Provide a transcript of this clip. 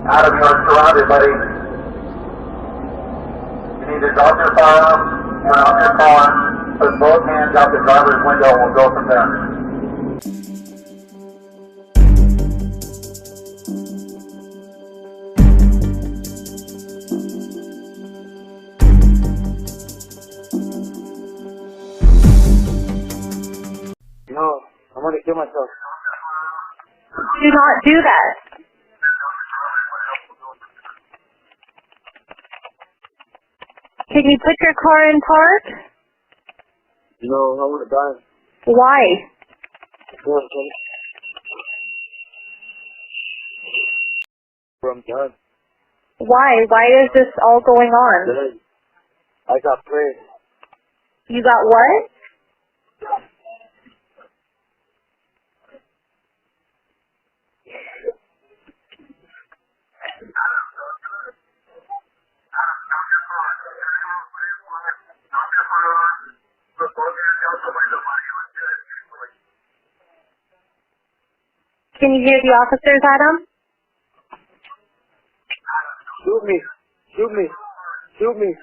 Adam, you are surrounded, buddy. You need to drop your firearm, turn off your car, put both hands out the driver's window, and we'll go from there. No, I'm going to kill myself. Do not do that. Can you put your car in park? No, I want to die. Why? I'm done. Why? Why is this all going on? I got prayed. You got what? Can you hear the officers, Adam? Shoot me. Shoot me. Shoot me.